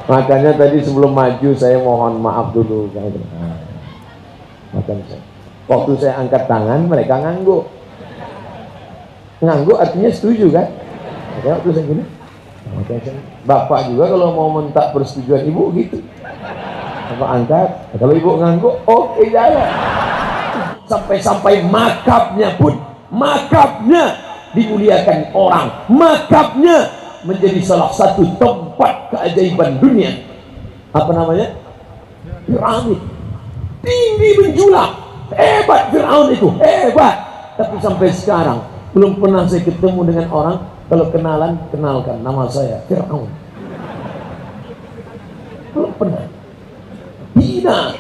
Makanya tadi sebelum maju saya mohon maaf dulu. Makanya waktu saya angkat tangan mereka ngangguk. Ngangguk artinya setuju kan? Makanya waktu saya gini, bapak juga kalau mau minta persetujuan ibu gitu, bapak angkat. Kalau ibu ngangguk, oke jalan. Sampai makabnya pun, makabnya dimuliakan orang, makabnya menjadi salah satu tempat keajaiban dunia. Apa namanya? Piramid. Tinggi menjulang, hebat Firaun itu, hebat. Tapi sampai sekarang belum pernah saya ketemu dengan orang kalau kenalan, kenalkan nama saya Firaun. Belum pernah. Hina,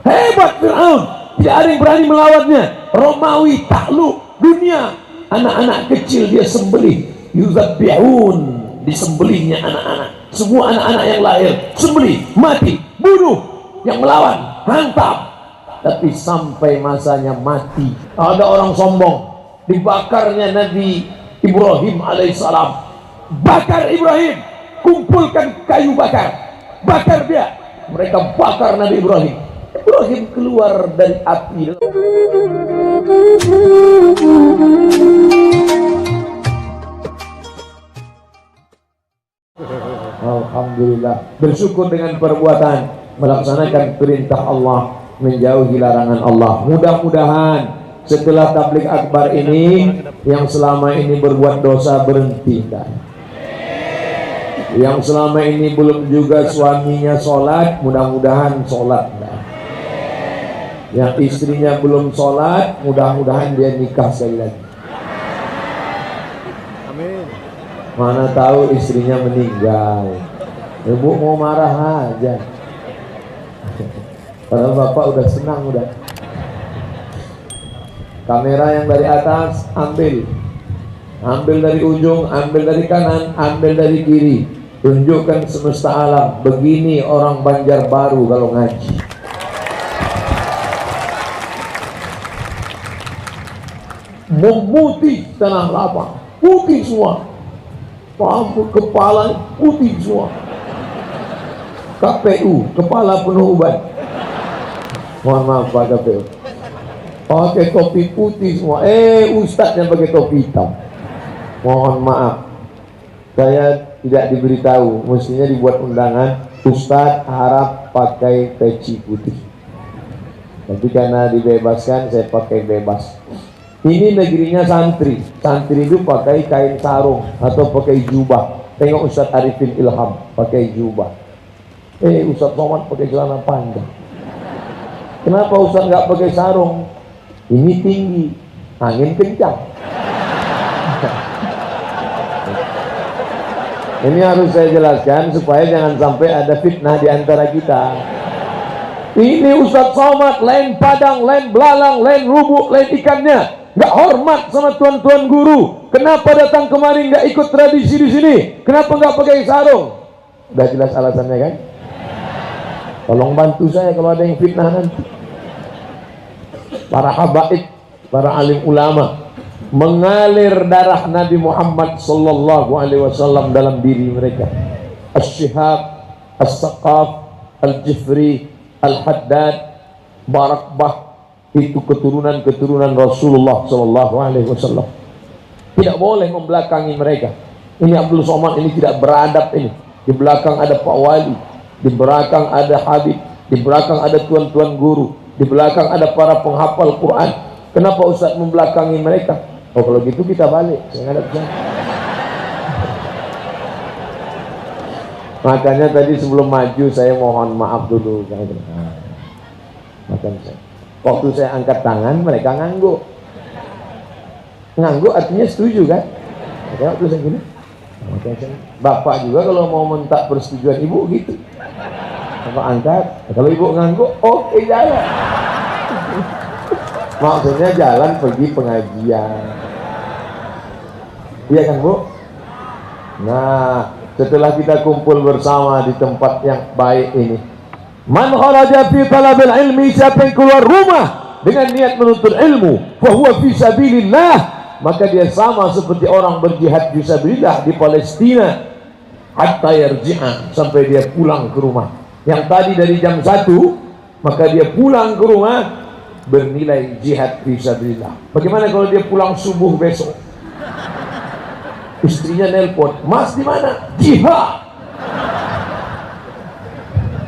hebat Firaun, tidak ada yang berani melawannya. Romawi takluk dunia, anak-anak kecil dia sembelih, yuzabbihun, disembelihnya anak-anak, semua anak-anak yang lahir sembelih, mati, bunuh. Yang melawan, hantam. Tapi sampai masanya mati, ada orang sombong, dibakarnya Nabi Ibrahim alaihissalam. Bakar Ibrahim, kumpulkan kayu bakar, bakar dia. Mereka bakar Nabi Ibrahim. Ibrahim keluar dari api. Alhamdulillah, bersyukur dengan perbuatan, melaksanakan perintah Allah, menjauhi larangan Allah. Mudah-mudahan setelah tabligh akbar ini yang selama ini berbuat dosa berhenti kan? Yang selama ini belum juga suaminya sholat, mudah-mudahan sholat kan? Yang istrinya belum sholat, mudah-mudahan dia nikah sekali lagi. Amin. Mana tahu istrinya meninggal, ibu mau marah aja. Padahal bapak udah senang udah. Kamera yang dari atas ambil dari ujung, ambil dari kanan, ambil dari kiri, tunjukkan semesta alam. Begini orang Banjarbaru kalau ngaji. Memutih tanah lapang, putih semua. Rambut kepala putih semua. KPU, kepala penuh uban. Mohon maaf Pak KPU, pakai topi putih semua. Ustadz yang pakai topi hitam. Mohon maaf, saya tidak diberitahu. Mestinya dibuat undangan, Ustadz harap pakai peci putih. Tapi karena dibebaskan, saya pakai bebas. Ini negerinya santri. Santri itu pakai kain sarung atau pakai jubah. Tengok Ustadz Arifin Ilham pakai jubah. Ustadz Somad pakai celana panjang. Kenapa Ustadz nggak pakai sarung? Ini tinggi, angin kencang. Ini harus saya jelaskan supaya jangan sampai ada fitnah di antara kita. Ini Ustadz Somad, lain Padang, lain belalang, lain lubuk, lain ikannya. Nggak hormat sama tuan-tuan guru. Kenapa datang kemari nggak ikut tradisi di sini? Kenapa nggak pakai sarung? Udah jelas alasannya kan? Tolong bantu saya kalau ada yang fitnah nanti. Para habaib, para alim ulama, mengalir darah Nabi Muhammad sallallahu alaihi wasallam dalam diri mereka. Asy-Syihab, As-Saqaf, Al-Jifri, Al-Haddad, Barakbah, itu keturunan-keturunan Rasulullah sallallahu alaihi wasallam. Tidak boleh membelakangi mereka. Ini Abdul Somad ini tidak beradab ini. Di belakang ada Pak Wali, di belakang ada Habib, di belakang ada tuan-tuan guru, di belakang ada para penghafal Quran. Kenapa Ustaz membelakangi mereka? Oh kalau gitu kita balik. Saya ngadap sana. Makanya tadi sebelum maju saya mohon maaf dulu. Makanya waktu saya angkat tangan mereka ngangguk. Ngangguk artinya setuju kan? Makanya waktu saya gini, bapak juga kalau mau minta persetujuan ibu gitu, bapak angkat. Kalau ibu ngangguk, oke jalan. Maksudnya jalan pergi pengajian. Iya kan Bu? Nah, setelah kita kumpul bersama di tempat yang baik ini, man kharaja fi talabil ilmi, siapa yang keluar rumah dengan niat menuntut ilmu, fa huwa fi sabilillah, maka dia sama seperti orang berjihad fisabilillah di Palestina. hatta yarji'a, sampai dia pulang ke rumah. Yang tadi dari jam 1, maka dia pulang ke rumah bernilai jihad fisabilillah. Bagaimana kalau dia pulang subuh besok? Istrinya nelpon, "Mas di mana?" "Jihad."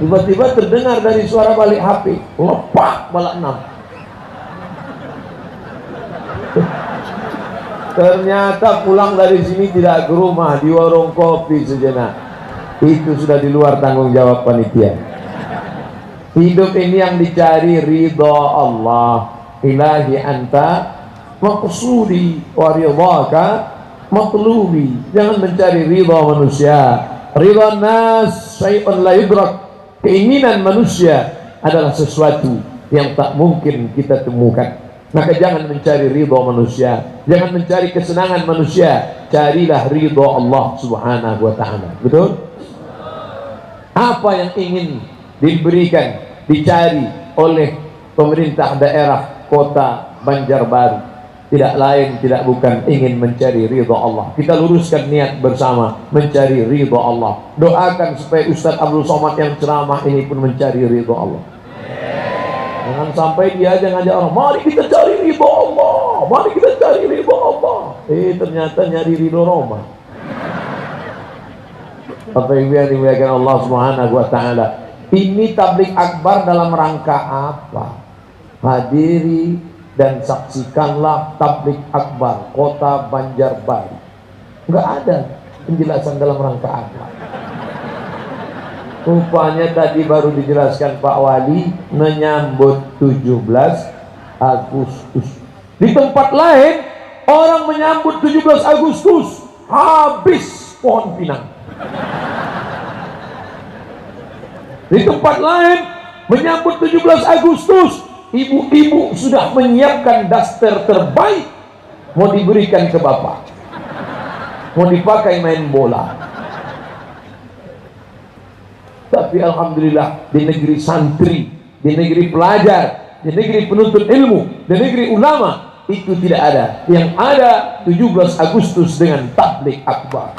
Tiba-tiba terdengar dari suara balik HP, lepak bala 6. Ternyata pulang dari sini tidak ke rumah, di warung kopi sejenak. Itu sudah di luar tanggung jawab panitia. Hidup ini yang dicari ridha Allah. Ilahi anta maqsudi wa ridhaka matlubi. Jangan mencari ridha manusia. Ridha nas syai'un la yudrak. Keinginan manusia adalah sesuatu yang tak mungkin kita temukan. Maka jangan mencari ridha manusia, jangan mencari kesenangan manusia, carilah ridha Allah Subhanahu wa taala. Betul? Apa yang ingin diberikan, dicari oleh pemerintah daerah kota Banjarbaru tidak lain tidak bukan ingin mencari ridha Allah. Kita luruskan niat bersama mencari ridha Allah. Doakan supaya Ustaz Abdul Somad yang ceramah ini pun mencari ridha Allah. Jangan sampai dia aja ngajak orang, "Mari kita cari ridha Allah, mari kita cari ridha Allah." Ternyata nyari ridha Roma. Bapak Ibu yang dimuliakan Allah Subhanahu wa taala, ini tabligh akbar dalam rangka apa? Hadiri dan saksikanlah tabligh akbar kota Banjarbaru. Enggak ada penjelasan dalam rangka apa. Rupanya tadi baru dijelaskan Pak Wali menyambut 17 Agustus. Di tempat lain orang menyambut 17 Agustus habis pohon pinang. Di tempat lain menyambut 17 Agustus ibu-ibu sudah menyiapkan daster terbaik mau diberikan ke bapak, mau dipakai main bola. Tapi alhamdulillah di negeri santri, di negeri pelajar, di negeri penuntut ilmu, di negeri ulama itu tidak ada. Yang ada 17 Agustus dengan tabligh akbar.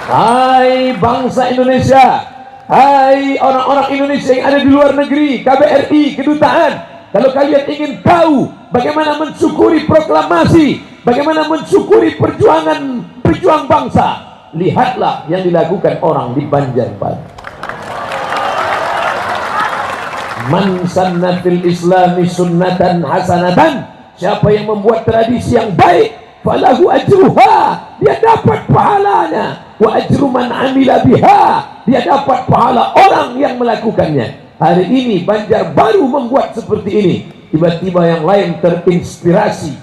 Hai bangsa Indonesia, hai orang-orang Indonesia yang ada di luar negeri, KBRI, kedutaan, kalau kalian ingin tahu bagaimana mensyukuri proklamasi, bagaimana mensyukuri perjuangan pejuang bangsa, lihatlah yang dilakukan orang di Banjarbaru. Man sanna fil islami sunnatan hasanatan, siapa yang membuat tradisi yang baik, falahu ajruha, dia dapat pahalanya, wa ajru man amila biha, dia dapat pahala orang yang melakukannya. Hari ini Banjarbaru membuat seperti ini, tiba-tiba yang lain terinspirasi,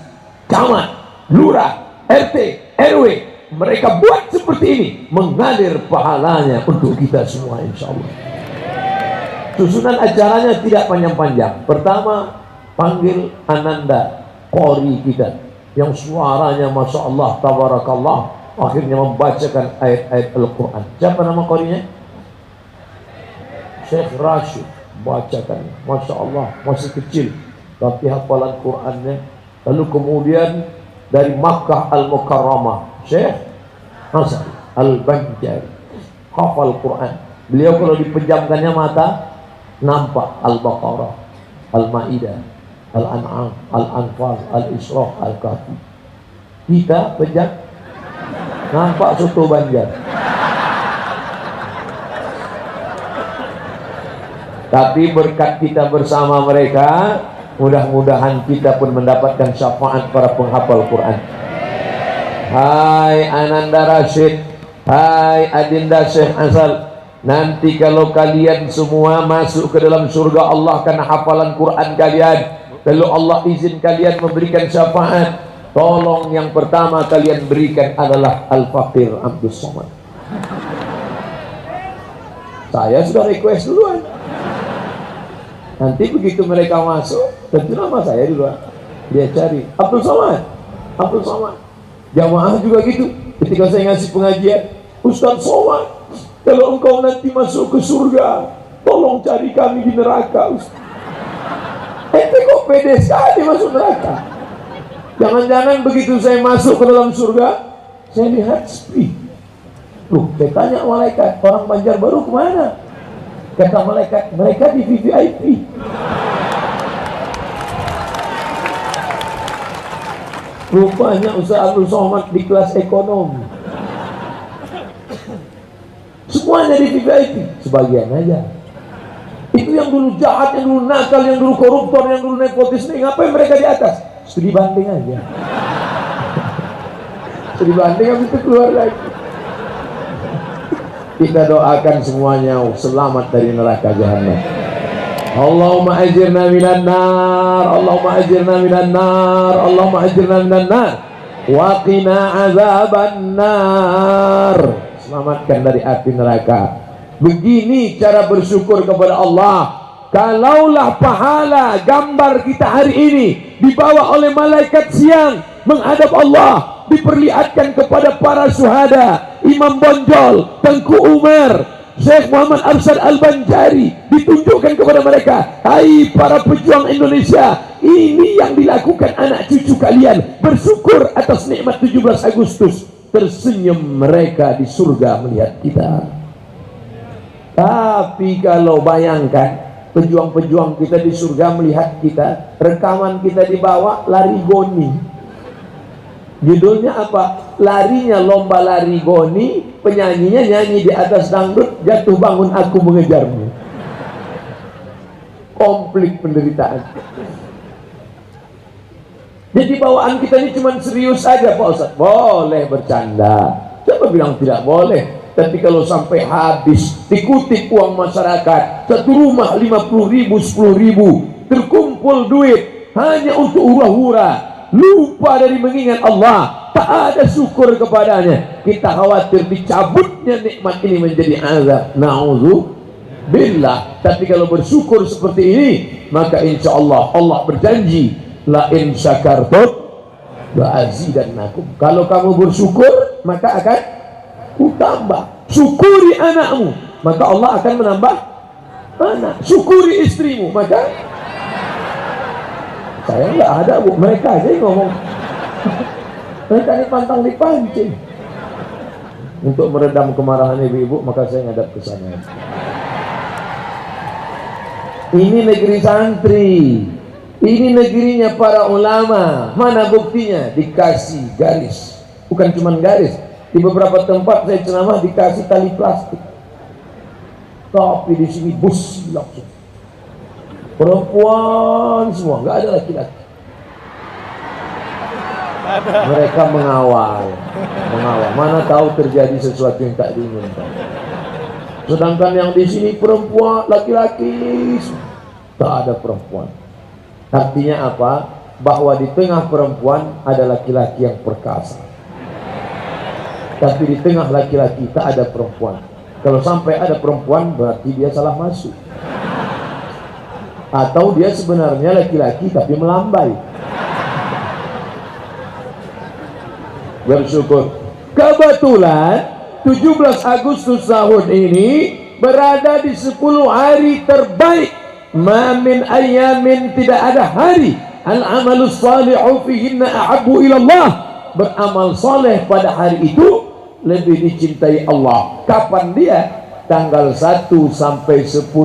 camat, lurah, RT, RW, mereka buat seperti ini, mengalir pahalanya untuk kita semua insyaallah. Susunan acaranya tidak panjang-panjang. Pertama panggil Ananda Qori kita yang suaranya Masya Allah tabarakallah, akhirnya membacakan ayat-ayat Al-Quran. Siapa nama Qorinya? Syekh Rashid. Bacakan, Masya Allah, masih kecil tapi hafalan Qurannya. Lalu kemudian dari Makkah Al-Mukarramah Syekh Hasan Al-Banjari, hafal Quran. Beliau kalau dipejamkannya mata nampak Al-Baqarah, Al-Ma'idah, Al-An'am, Al-Anfal, Al-Isra, Al-Kahfi. Kita pejam nampak soto Banjar. Tapi berkat kita bersama mereka, mudah-mudahan kita pun mendapatkan syafaat para penghafal Quran. Hai Ananda Rashid, hai Adinda Syekh Asal, nanti kalau kalian semua masuk ke dalam surga Allah karena hafalan Quran kalian, lalu Allah izin kalian memberikan syafaat, tolong yang pertama kalian berikan adalah Al-Faqir Abdul Somad. Saya sudah request duluan. Nanti begitu mereka masuk, tentu nama saya dulu. Dia cari Abdul Somad, Abdul Somad. Jamaah juga gitu. Ketika saya ngasih pengajian, Ustaz Somad, kalau engkau nanti masuk ke surga, tolong cari kami di neraka. Ente kok pede sekali masuk neraka? Jangan-jangan begitu saya masuk ke dalam surga, saya lihat sepi, Loh, saya tanya malaikat, orang Banjarbaru kemana? Kata malaikat, mereka di VVIP. Rupanya Ustaz Abdul Somad di kelas ekonomi. Semuanya di VVIP, sebagian aja. Itu yang dulu jahat, yang dulu nakal, yang dulu koruptor, yang dulu nepotisme, ngapain mereka di atas? Studi banding aja. Studi banding habis itu keluar lagi. Kita doakan semuanya selamat dari neraka jahanam. Allahumma ajirna minan nar, Allahumma ajirna minan nar, Allahumma ajirna minan nar, wa qina azaban nar. Selamatkan dari api neraka. Begini cara bersyukur kepada Allah. Kalaulah pahala gambar kita hari ini dibawa oleh malaikat siang menghadap Allah, diperlihatkan kepada para syuhada, Imam Bonjol, Tengku Umar, Syekh Muhammad Arsyad Al-Banjari, ditunjukkan kepada mereka, hai para pejuang Indonesia, ini yang dilakukan anak cucu kalian, bersyukur atas nikmat 17 Agustus. Tersenyum mereka di surga melihat kita. Tapi kalau bayangkan pejuang-pejuang kita di surga melihat kita, rekaman kita dibawa lari goni. Judulnya apa? Larinya lomba lari goni, penyanyinya nyanyi di atas dangdut, jatuh bangun aku mengejarmu. Komplit penderitaan. Jadi bawaan kita ini cuma serius saja Pak Ustaz. Boleh bercanda. Siapa bilang tidak boleh? Tapi kalau sampai habis dikutip uang masyarakat, satu rumah 50.000, 10.000, terkumpul duit hanya untuk hura-hura, lupa dari mengingat Allah, tak ada syukur kepadanya, kita khawatir dicabutnya nikmat ini menjadi azab. Na'udzubillah. Tapi kalau bersyukur seperti ini, maka insya Allah Allah berjanji, la in syakartum la azidannakum. Kalau kamu bersyukur, maka akan tambah. Syukuri anakmu, maka Allah akan menambah anak. Syukuri istrimu, maka saya nggak ada Bu, mereka aja yang ngomong. Mereka ini pantang dipancing. Untuk meredam kemarahan ibu-ibu, maka saya ngadap ke sana. Ini negeri santri, ini negerinya para ulama. Mana buktinya? Dikasih garis, bukan cuma garis. Di beberapa tempat saya ceramah dikasih tali plastik, tapi di sini bus langsung perempuan semua, nggak ada laki-laki. Mereka mengawal. Mana tahu terjadi sesuatu yang tak diinginkan. Sedangkan yang di sini perempuan, laki-laki, tak ada perempuan. Artinya apa? Bahwa di tengah perempuan ada laki-laki yang perkasa. Tapi di tengah laki-laki tak ada perempuan. Kalau sampai ada perempuan, berarti dia salah masuk. Atau dia sebenarnya laki-laki tapi melambai. Bersyukur. Kebetulan 17 Agustus tahun ini berada di 10 hari terbaik. Ma min ayamin, tidak ada hari al-amalus salihu fihinna ahabbu ilallah. Beramal soleh pada hari itu lebih dicintai Allah. Kapan dia? Tanggal 1 sampai 10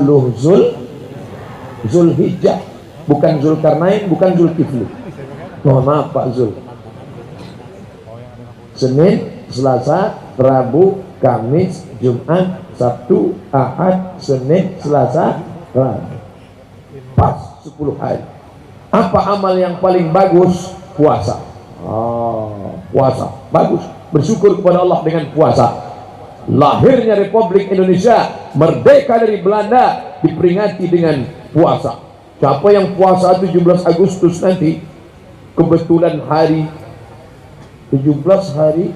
Zulhijjah. Bukan Zulkarnain, bukan Zulkifli. Mohon maaf Pak Zul. Senin, Selasa, Rabu, Kamis, Jumat, Sabtu, Ahad, Senin, Selasa, Rabu. Pas 10 hari. Apa amal yang paling bagus? Puasa. Puasa bagus. Bersyukur kepada Allah dengan puasa. Lahirnya Republik Indonesia, merdeka dari Belanda, diperingati dengan puasa. Siapa yang puasa 17 Agustus nanti, kebetulan hari 17 hari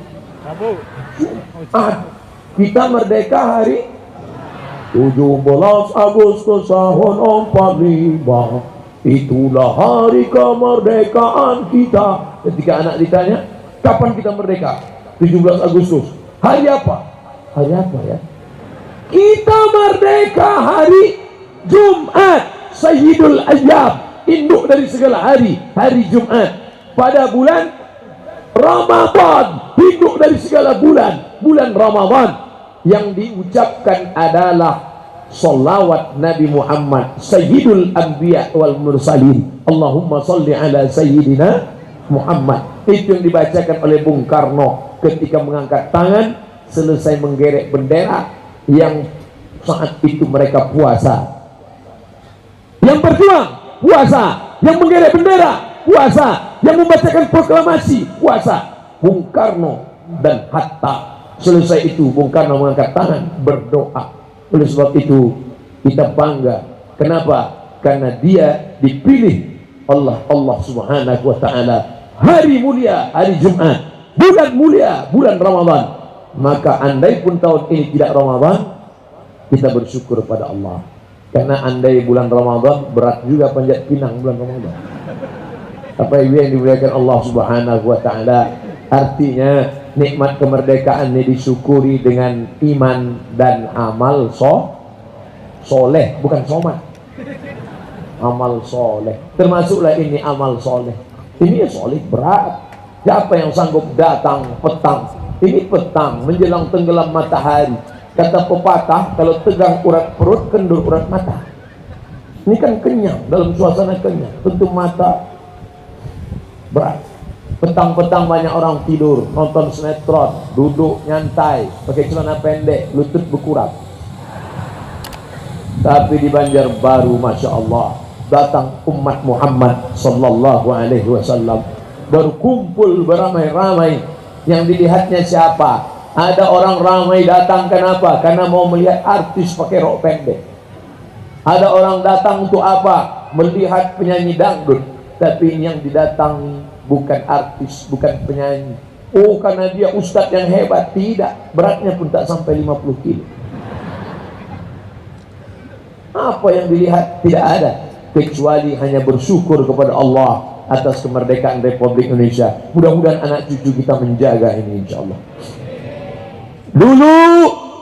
Jumat, kita merdeka hari 17 Agustus tahun 45. Itulah hari kemerdekaan kita. Ketika anak ditanya, kapan kita merdeka? 17 Agustus. Hari apa? Hari apa ya? Kita merdeka hari Jumat, Sayyidul Ayyam, induk dari segala hari, hari Jumat. Pada bulan Ramadan. tunduk dari segala bulan, bulan Ramadan. Yang diucapkan adalah salawat Nabi Muhammad Sayyidul Anbiya wal Mursalin. Allahumma salli ala Sayyidina Muhammad. Itu yang dibacakan oleh Bung Karno ketika mengangkat tangan selesai menggerek bendera, yang saat itu mereka puasa. Yang berjuang puasa, yang menggerek bendera puasa, yang membacakan proklamasi puasa. Bung Karno dan Hatta. Selesai itu Bung Karno mengangkat tangan berdoa. Oleh sebab itu kita bangga. Kenapa? Karena dia dipilih Allah Subhanahu wa ta'ala. Hari mulia, hari Jumat, bulan mulia, bulan Ramadan. Maka andai pun tahun ini tidak Ramadan, kita bersyukur pada Allah. Karena andai bulan Ramadan, berat juga panjat pinang bulan Ramadan. Apa yang dimuliakan Allah Subhanahu wa ta'ala. Artinya nikmat kemerdekaan ini disyukuri dengan iman dan amal soleh, bukan somat. Amal soleh, termasuklah ini amal soleh. Ini ya soleh berat. Siapa yang sanggup datang petang? Ini petang menjelang tenggelam matahari. Kata pepatah, kalau tegang urat perut, kendur urat mata. Ini kan kenyang, dalam suasana kenyang. Tentu mata berat. Petang-petang banyak orang tidur, nonton sinetron, duduk nyantai, pakai celana pendek, lutut berkurap. Tapi di Banjarbaru, Masya Allah, datang umat Muhammad Sallallahu Alaihi Wasallam, berkumpul beramai-ramai. Yang dilihatnya siapa? Ada orang ramai datang, kenapa? Karena mau melihat artis pakai rok pendek. Ada orang datang untuk apa? Melihat penyanyi dangdut. Tapi yang didatangi bukan artis, bukan penyanyi. Oh, karena dia ustadz yang hebat. Tidak, beratnya pun tak sampai 50 kilo. Apa yang dilihat? Tidak ada, kecuali hanya bersyukur kepada Allah atas kemerdekaan Republik Indonesia. Mudah-mudahan anak cucu kita menjaga ini, insya Allah. Dulu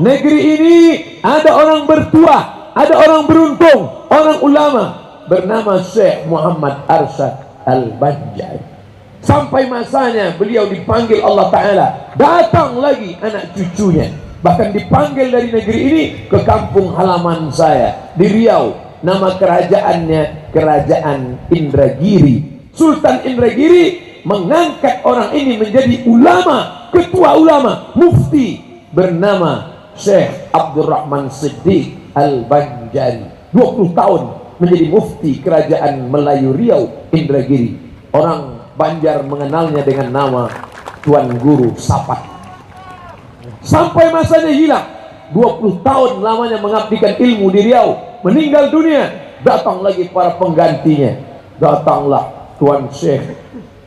negeri ini ada orang bertuah, ada orang beruntung, orang ulama bernama Syekh Muhammad Arsyad Al-Banjari. Sampai masanya beliau dipanggil Allah Ta'ala, datang lagi anak cucunya. Bahkan dipanggil dari negeri ini ke kampung halaman saya di Riau. Nama kerajaannya Kerajaan Indragiri. Sultan Indragiri mengangkat orang ini menjadi ulama, ketua ulama, mufti, bernama Syekh Abdurrahman Siddiq Al-Banjari. 20 tahun menjadi mufti Kerajaan Melayu Riau Indragiri. Orang Banjar mengenalnya dengan nama Tuan Guru Sapat. Sampai masanya hilang, 20 tahun lamanya mengabdikan ilmu di Riau, meninggal dunia. Datang lagi para penggantinya. Datanglah Tuan Syekh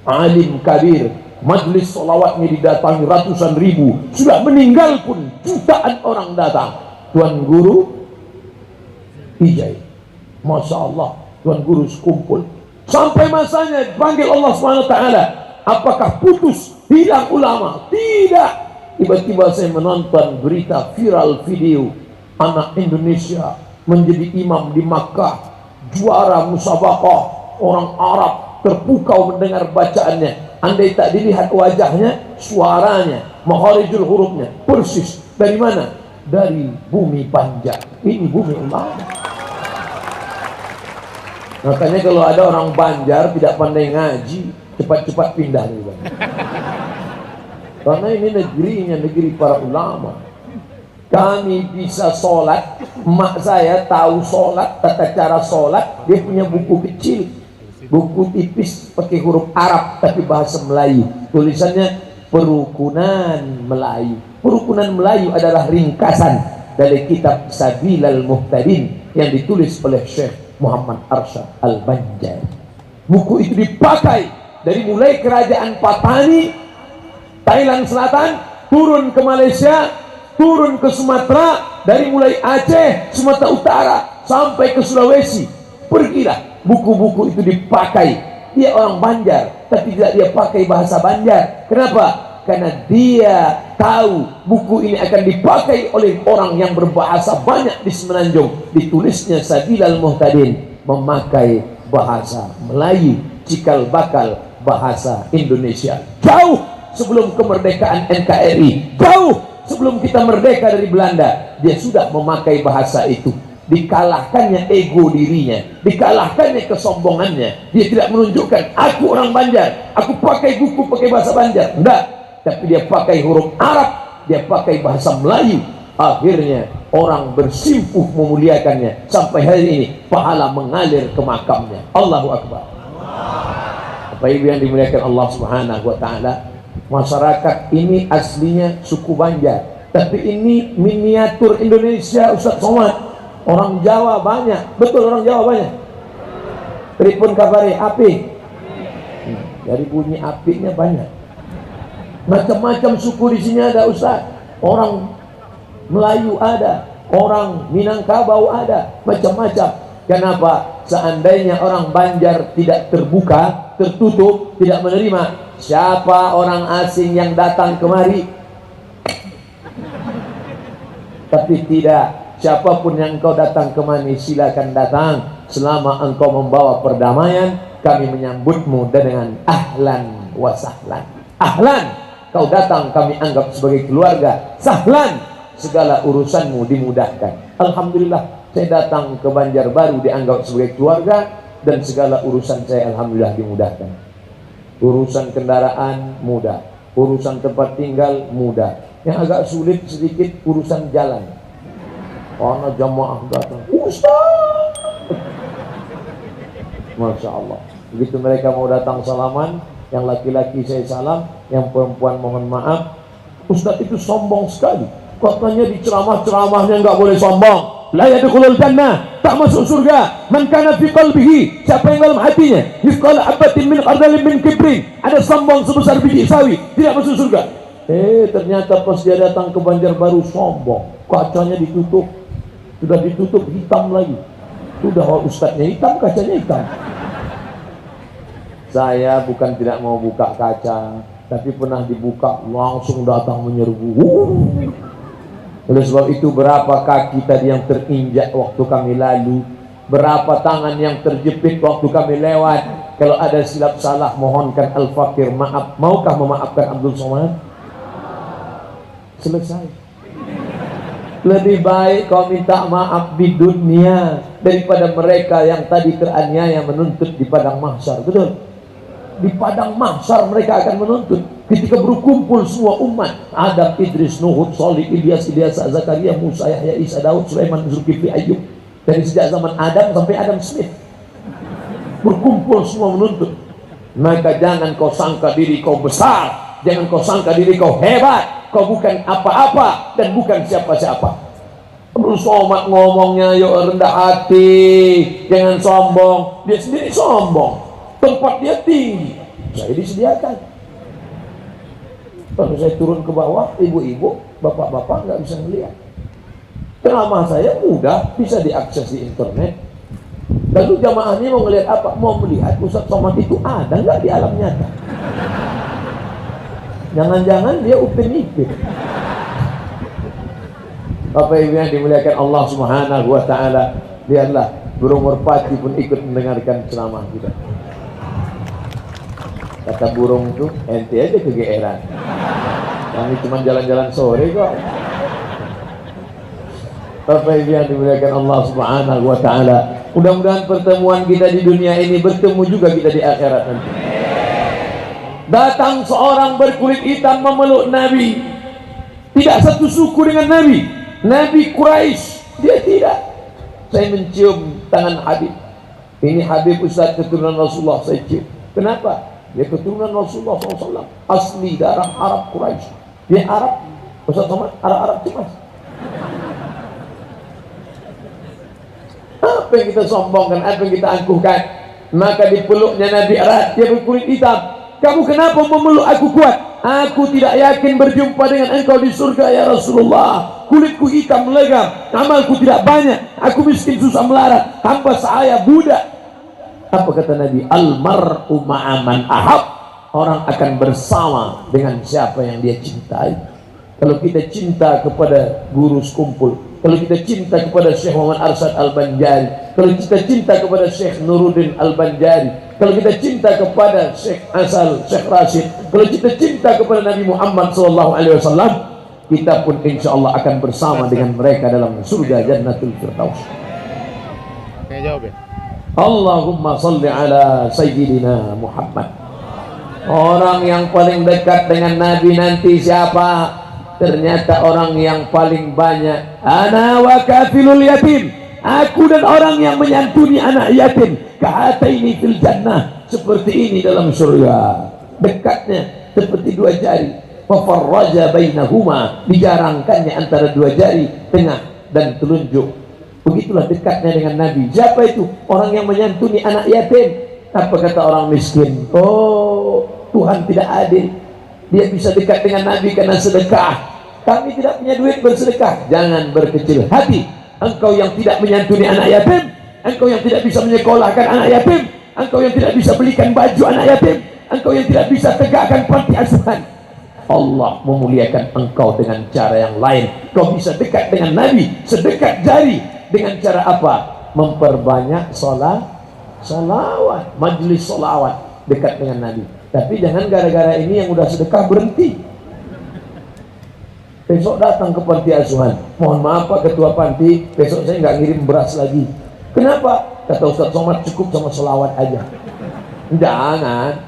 Alim Kabir. Majlis solawatnya didatangi ratusan ribu. Sudah meninggal pun jutaan orang datang. Tuan Guru Hijai, Masya Allah, Tuan Guru sekumpul. Sampai masanya dipanggil Allah SWT. Apakah putus, hilang ulama? Tidak. Tiba-tiba saya menonton berita viral video anak Indonesia menjadi imam di Makkah, juara musabaqah. Orang Arab terpukau mendengar bacaannya. Andai tak dilihat wajahnya, suaranya, makharijul hurufnya persis. Dari mana? Dari bumi Banjar. Ini bumi ulama. Makanya kalau ada orang Banjar tidak pandai ngaji, cepat-cepat pindah nih, Bang. Karena ini negerinya, negeri para ulama. Kami bisa sholat, emak saya tahu sholat, tata cara sholat. Dia punya buku kecil, buku tipis pakai huruf Arab tapi bahasa Melayu. Tulisannya Perukunan Melayu. Perukunan Melayu adalah ringkasan dari kitab Sabilal Muhtadin yang ditulis oleh Syekh Muhammad Arsyad Al-Banjari. Buku itu dipakai dari mulai kerajaan Patani, Thailand Selatan, turun ke Malaysia, turun ke Sumatera, dari mulai Aceh, Sumatera Utara, sampai ke Sulawesi. Pergilah, buku-buku itu dipakai. Dia orang Banjar, tapi tidak dia pakai bahasa Banjar. Kenapa? Karena dia tahu buku ini akan dipakai oleh orang yang berbahasa banyak di Semenanjung. Ditulisnya Sabilal Muhtadin, memakai bahasa Melayu, cikal bakal bahasa Indonesia. Jauh sebelum kemerdekaan NKRI, jauh sebelum kita merdeka dari Belanda, dia sudah memakai bahasa itu. Dikalahkannya ego dirinya, dikalahkannya kesombongannya. Dia tidak menunjukkan aku orang Banjar, aku pakai buku pakai bahasa Banjar, enggak, tapi dia pakai huruf Arab, dia pakai bahasa Melayu. Akhirnya orang bersimpuh memuliakannya sampai hari ini pahala mengalir ke makamnya. Allahu Akbar. Bapak Ibu yang dimuliakan Allah Subhanahu wa taala, masyarakat ini aslinya suku Banjar, tapi ini miniatur Indonesia, Ustaz Somad. Orang Jawa banyak, betul, orang Jawa banyak. Pripun kabare api? Dari bunyi apinya banyak. Macam-macam suku di sini ada, Ustaz. Orang Melayu ada, orang Minangkabau ada, macam-macam. Kenapa? Seandainya orang Banjar tidak terbuka, tertutup, tidak menerima, siapa orang asing yang datang kemari? Tapi tidak. Siapapun yang engkau datang kemari, silakan datang. Selama engkau membawa perdamaian, kami menyambutmu dengan ahlan wa sahlan. Ahlan, kau datang kami anggap sebagai keluarga. Sahlan, segala urusanmu dimudahkan. Alhamdulillah, saya datang ke Banjarbaru dianggap sebagai keluarga, dan segala urusan saya alhamdulillah dimudahkan. Urusan kendaraan mudah, urusan tempat tinggal mudah. Yang agak sulit sedikit urusan jalan. Karena jamaah datang, Ustaz, Masya Allah. Begitu mereka mau datang salaman, yang laki-laki saya salam, yang perempuan mohon maaf. Ustaz itu sombong sekali. Katanya di ceramah-ceramahnya nggak boleh sombong. La yadkhulul jannah, tak masuk surga man kana fi qalbihi, siapa yang dalam hatinya mithqala habatin min khardalin min kibrin, ada sombong sebesar biji sawi, tidak masuk surga. Ternyata pas dia datang ke Banjarbaru sombong, kacanya ditutup, sudah ditutup hitam lagi. Sudah ustadznya hitam, kacanya hitam. Saya bukan tidak mau buka kaca, tapi pernah dibuka langsung datang menyerbu. Oleh sebab itu, berapa kaki tadi yang terinjak waktu kami lalu, berapa tangan yang terjepit waktu kami lewat. Kalau ada silap salah, mohonkan Al-Fakir maaf. Maukah memaafkan Abdul Somad? Selesai. Lebih baik kau minta maaf di dunia daripada mereka yang tadi teraniaya menuntut di padang mahsyar. Betul? Di padang mahsyar mereka akan menuntut. Ketika berkumpul semua umat, Adam, Idris, Nuh, Shalih, Ilyas, Zakaria, Musa, Yahya, Isa, Daud, Sulaiman, Zulkifli, Ayyub. Dari sejak zaman Adam sampai Adam Smith, berkumpul semua menuntut. Maka jangan kau sangka diri kau besar, jangan kau sangka diri kau hebat. Kau bukan apa-apa dan bukan siapa-siapa. Abdul Somad ngomongnya yuk rendah hati, jangan sombong. Dia sendiri sombong, tempat dia tinggi, saya disediakan. Kalau saya turun ke bawah, ibu-ibu, bapak-bapak nggak bisa melihat. Ceramah saya mudah, bisa diakses di internet. Lalu jamaahnya mau melihat apa? Mau melihat Ustaz Somad itu ada nggak di alam nyata? Jangan-jangan dia upin-ipin. Bapak Ibu yang dimuliakan Allah Subhanahu wa taala, lihatlah burung merpati pun ikut mendengarkan ceramah kita. Kata burung itu, ente aja kegeeran. Kami cuma jalan-jalan sore kok. Bapak Ibu yang dimuliakan Allah Subhanahu wa taala, mudah-mudahan pertemuan kita di dunia ini bertemu juga kita di akhirat nanti. Datang seorang berkulit hitam memeluk Nabi, tidak satu suku dengan Nabi, Nabi Quraisy. Dia tidak. Saya mencium tangan Habib. Ini Habib Ustaz keturunan Rasulullah, saya cium. Kenapa? Dia keturunan Rasulullah SAW, asli darah Arab Quraisy. Dia Arab, Ustaz Somad, Arab cemas. Apa yang kita sombongkan, apa yang kita angkuhkan? Maka dipeluknya Nabi erat, dia berkulit hitam. Kamu kenapa memeluk aku kuat? Aku tidak yakin berjumpa dengan engkau di surga ya Rasulullah. Kulitku hitam legam, amalku tidak banyak, aku miskin susah melarat, hamba saya budak. Apa kata Nabi? Al-mar'u ma'aman ahab. Orang akan bersama dengan siapa yang dia cintai. Kalau kita cinta kepada guru sekumpul, kalau kita cinta kepada Syekh Muhammad Arsyad Al-Banjari, kalau kita cinta kepada Syekh Nuruddin Al-Banjari, kalau kita cinta kepada Syekh Asal, Syekh Rashid, kalau kita cinta kepada Nabi Muhammad SAW, kita pun insya Allah akan bersama dengan mereka dalam surga Jannatul Firdaus. Jawab ya. Allahumma salli ala Sayyidina Muhammad. Orang yang paling dekat dengan Nabi nanti siapa? Ternyata orang yang paling banyak. Ana wa kafilul yatim, aku dan orang yang menyantuni anak yatim, kahataini fil jannah, seperti ini dalam surga. Dekatnya seperti dua jari. Fafarraja bainahuma, dijarangkannya antara dua jari, tengah dan telunjuk. Begitulah dekatnya dengan Nabi. Siapa itu? Orang yang menyantuni anak yatim. Apa kata orang miskin? Oh, Tuhan tidak adil. Dia bisa dekat dengan Nabi karena sedekah. Kami tidak punya duit bersedekah. Jangan berkecil hati. Engkau yang tidak menyantuni anak yatim, engkau yang tidak bisa menyekolahkan anak yatim, engkau yang tidak bisa belikan baju anak yatim, engkau yang tidak bisa tegakkan panti asuhan. Allah memuliakan engkau dengan cara yang lain. Kau bisa dekat dengan Nabi sedekat jari. Dengan cara apa? Memperbanyak salawat, majelis salawat, dekat dengan Nabi. Tapi jangan gara-gara ini yang udah sedekah berhenti. Besok datang ke panti asuhan, mohon maaf Pak Ketua Panti, besok saya nggak ngirim beras lagi. Kenapa? Kata Ustaz Somad, cukup sama salawat aja. Jangan.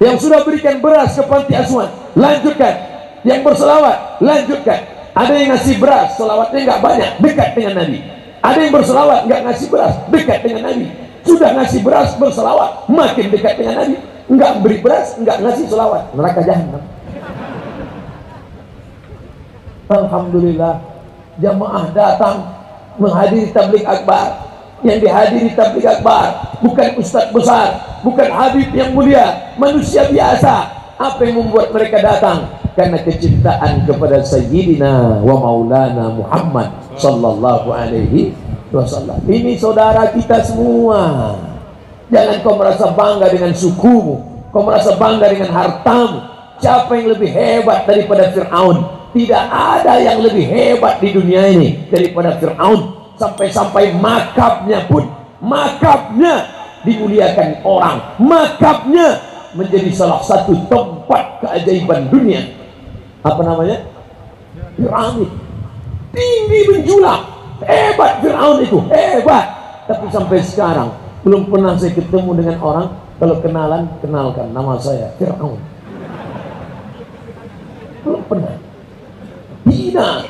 Yang sudah berikan beras ke panti asuhan, lanjutkan. Yang berselawat, lanjutkan. Ada yang ngasih beras, selawatnya nggak banyak, dekat dengan Nabi. Ada yang berselawat nggak ngasih beras, dekat dengan Nabi. Sudah ngasih beras, berselawat, makin dekat dengan Nabi. Nggak beri beras, nggak ngasih selawat, neraka jahanam. Alhamdulillah, jamaah datang menghadiri tabligh akbar. Yang dihadiri tabligh akbar bukan ustaz besar, bukan habib yang mulia, manusia biasa. Apa yang membuat mereka datang? Karena kecintaan kepada Sayyidina wa Maulana Muhammad sallallahu alaihi wasallam. Ini saudara kita semua. Jangan kau merasa bangga dengan sukumu, kau merasa bangga dengan hartamu. Siapa yang lebih hebat daripada Fir'aun? Tidak ada yang lebih hebat di dunia ini daripada Fir'aun. Sampai-sampai makabnya pun, makabnya dimuliakan orang, makabnya menjadi salah satu tempat keajaiban dunia. Apa namanya? Piramid. Tinggi menjulang, hebat Fir'aun itu, hebat. Tapi sampai sekarang belum pernah saya ketemu dengan orang, kalau kenalan, kenalkan nama saya Fir'aun. Belum pernah. Hina,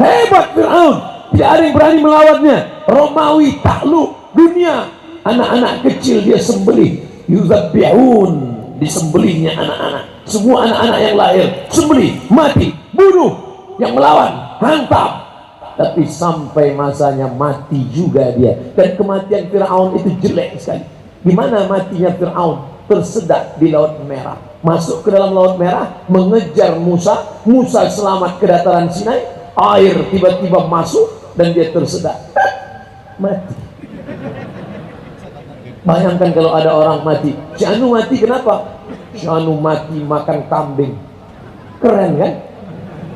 hebat Fir'aun, tidak ada yang berani melawannya. Romawi takluk dunia, anak-anak kecil dia sembelih, yuzabbihun, disembelihnya anak-anak, semua anak-anak yang lahir sembelih, mati, bunuh, yang melawan hantam. Tapi sampai masanya mati juga dia. Dan kematian Fir'aun itu jelek sekali. Gimana matinya Fir'aun? Tersedak di Laut Merah, masuk ke dalam Laut Merah, mengejar Musa. Musa selamat ke dataran Sinai, air tiba-tiba masuk dan dia tersedak, mati. Bayangkan kalau ada orang mati. Si Anu mati kenapa? Si Anu mati makan kambing. Keren kan?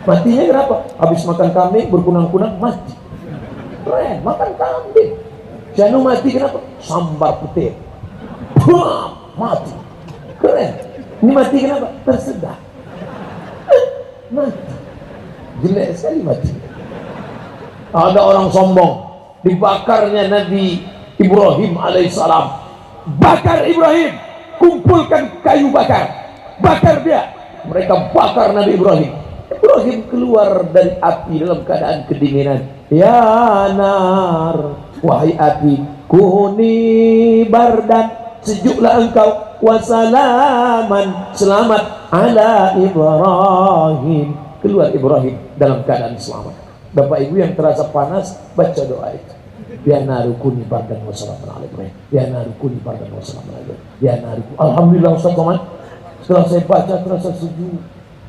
Matinya kenapa? Habis makan kambing berkunang-kunang mati. Keren, makan kambing. Si Anu mati kenapa? Sambar petir. Mati. Keren. Ini mati kenapa? Tersedak. Mati. Jelek sekali mati. Ada orang sombong, dibakarnya Nabi Ibrahim alaihissalam. Bakar Ibrahim, kumpulkan kayu bakar, bakar dia. Mereka bakar Nabi Ibrahim. Ibrahim keluar dari api dalam keadaan kedinginan. Ya nar, wahai api, kuni bardan, sejuklah engkau, wasalaman, selamat ala Ibrahim. Keluar Ibrahim dalam keadaan selamat. Bapak Ibu yang terasa panas, baca doa itu. Ya narukuni bardan wassalamun ala Ibrahim. Ya narukuni bardan wassalamun ala Ibrahim. Ya narukuni. Alhamdulillah Ustaz Somad, setelah saya baca terasa sejuk.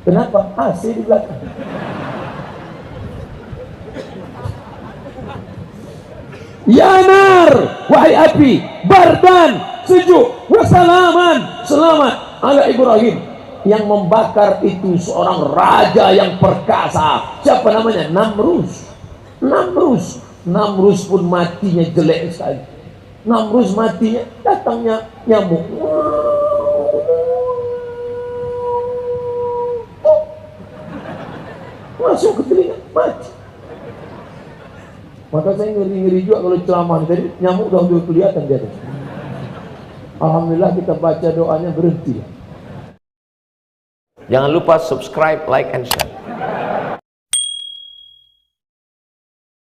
Kenapa? AC di belakang. Ya nar, wahai api, bardan, sejuk, wassalaman, selamat ala Ibrahim. Yang membakar itu seorang raja yang perkasa. Siapa namanya? Namrus. Namrus. Namrus pun matinya jelek sekali. Namrus matinya, datangnya nyamuk. Masuk ke telinga, mati. Maka saya ngeri-ngeri juga kalau ceramah tadi, nyamuk udah kelihatan di atas. Alhamdulillah kita baca doanya berhenti. Jangan lupa subscribe, like, and share.